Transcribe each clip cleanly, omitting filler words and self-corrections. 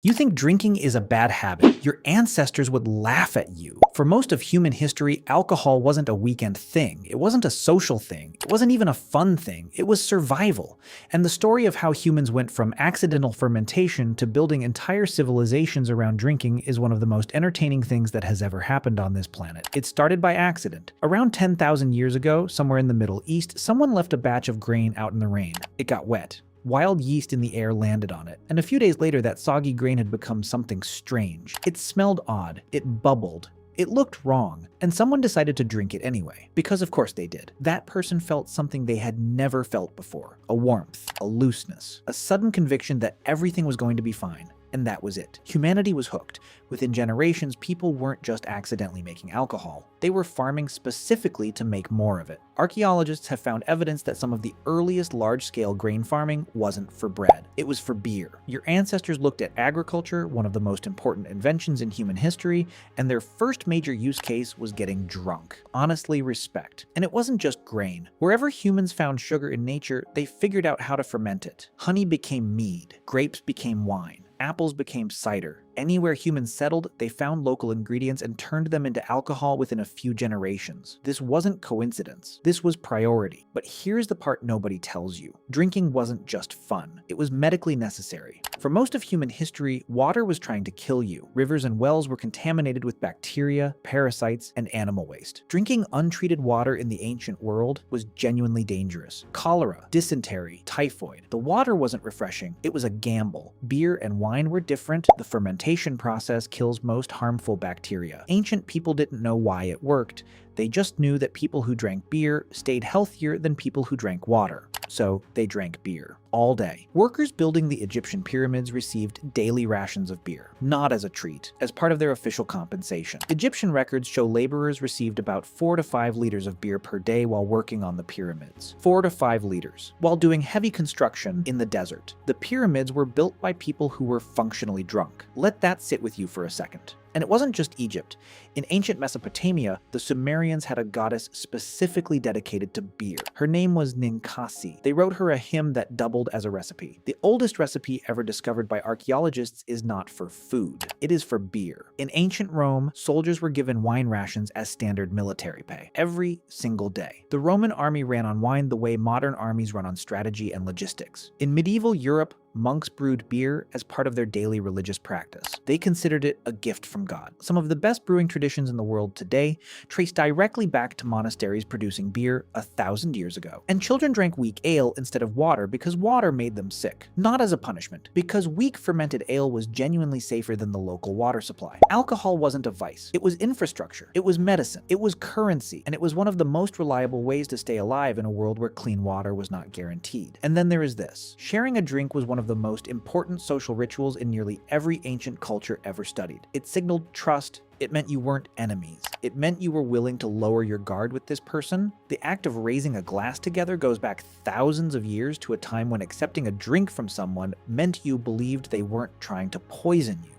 You think drinking is a bad habit. Your ancestors would laugh at you. For most of human history, alcohol wasn't a weekend thing. It wasn't a social thing. It wasn't even a fun thing. It was survival. And the story of how humans went from accidental fermentation to building entire civilizations around drinking is one of the most entertaining things that has ever happened on this planet. It started by accident. Around 10,000 years ago, somewhere in the Middle East, someone left a batch of grain out in the rain. It got wet. Wild yeast in the air landed on it, and a few days later that soggy grain had become something strange. It smelled odd, it bubbled, it looked wrong, and someone decided to drink it anyway. Because of course they did. That person felt something they had never felt before. A warmth, a looseness, a sudden conviction that everything was going to be fine. And that was it. Humanity was hooked. Within generations, people weren't just accidentally making alcohol. They were farming specifically to make more of it. Archaeologists have found evidence that some of the earliest large-scale grain farming wasn't for bread. It was for beer. Your ancestors looked at agriculture, one of the most important inventions in human history, and their first major use case was getting drunk. Honestly, respect. And it wasn't just grain. Wherever humans found sugar in nature, they figured out how to ferment it. Honey became mead. Grapes became wine. Apples became cider. Anywhere humans settled, they found local ingredients and turned them into alcohol within a few generations. This wasn't coincidence. This was priority. But here's the part nobody tells you. Drinking wasn't just fun. It was medically necessary. For most of human history, water was trying to kill you. Rivers and wells were contaminated with bacteria, parasites, and animal waste. Drinking untreated water in the ancient world was genuinely dangerous. Cholera, dysentery, typhoid. The water wasn't refreshing. It was a gamble. Beer and wine were different. The fermentation process kills most harmful bacteria. Ancient people didn't know why it worked. They just knew that people who drank beer stayed healthier than people who drank water. So they drank beer all day. Workers building the Egyptian pyramids received daily rations of beer, not as a treat, as part of their official compensation. Egyptian records show laborers received about 4 to 5 liters of beer per day while working on the pyramids. 4 to 5 liters. While doing heavy construction in the desert. The pyramids were built by people who were functionally drunk. Let that sit with you for a second. And it wasn't just Egypt. In ancient Mesopotamia, the Sumerians had a goddess specifically dedicated to beer. Her name was Ninkasi. They wrote her a hymn that doubled as a recipe. The oldest recipe ever discovered by archaeologists is not for food. It is for beer. In ancient Rome, soldiers were given wine rations as standard military pay. Every single day. The Roman army ran on wine the way modern armies run on strategy and logistics. In medieval Europe, monks brewed beer as part of their daily religious practice. They considered it a gift from God. Some of the best brewing traditions in the world today trace directly back to monasteries producing beer 1,000 years ago. And children drank weak ale instead of water because water made them sick. Not as a punishment, because weak fermented ale was genuinely safer than the local water supply. Alcohol wasn't a vice. It was infrastructure. It was medicine. It was currency. And it was one of the most reliable ways to stay alive in a world where clean water was not guaranteed. And then there is this. Sharing a drink was one of the most important social rituals in nearly every ancient culture ever studied. It signaled trust. It meant you weren't enemies. It meant you were willing to lower your guard with this person. The act of raising a glass together goes back thousands of years to a time when accepting a drink from someone meant you believed they weren't trying to poison you.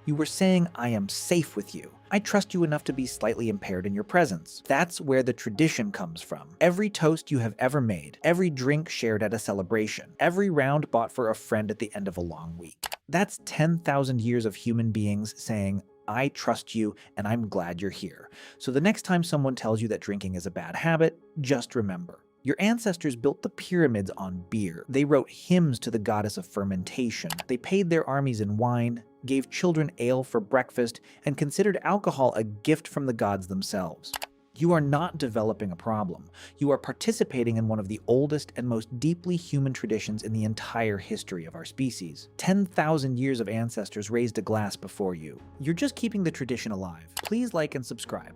You were saying, I am safe with you. I trust you enough to be slightly impaired in your presence. That's where the tradition comes from. Every toast you have ever made, every drink shared at a celebration, every round bought for a friend at the end of a long week. That's 10,000 years of human beings saying, I trust you and I'm glad you're here. So the next time someone tells you that drinking is a bad habit, just remember. Your ancestors built the pyramids on beer. They wrote hymns to the goddess of fermentation. They paid their armies in wine, gave children ale for breakfast, and considered alcohol a gift from the gods themselves. You are not developing a problem. You are participating in one of the oldest and most deeply human traditions in the entire history of our species. 10,000 years of ancestors raised a glass before you. You're just keeping the tradition alive. Please like and subscribe.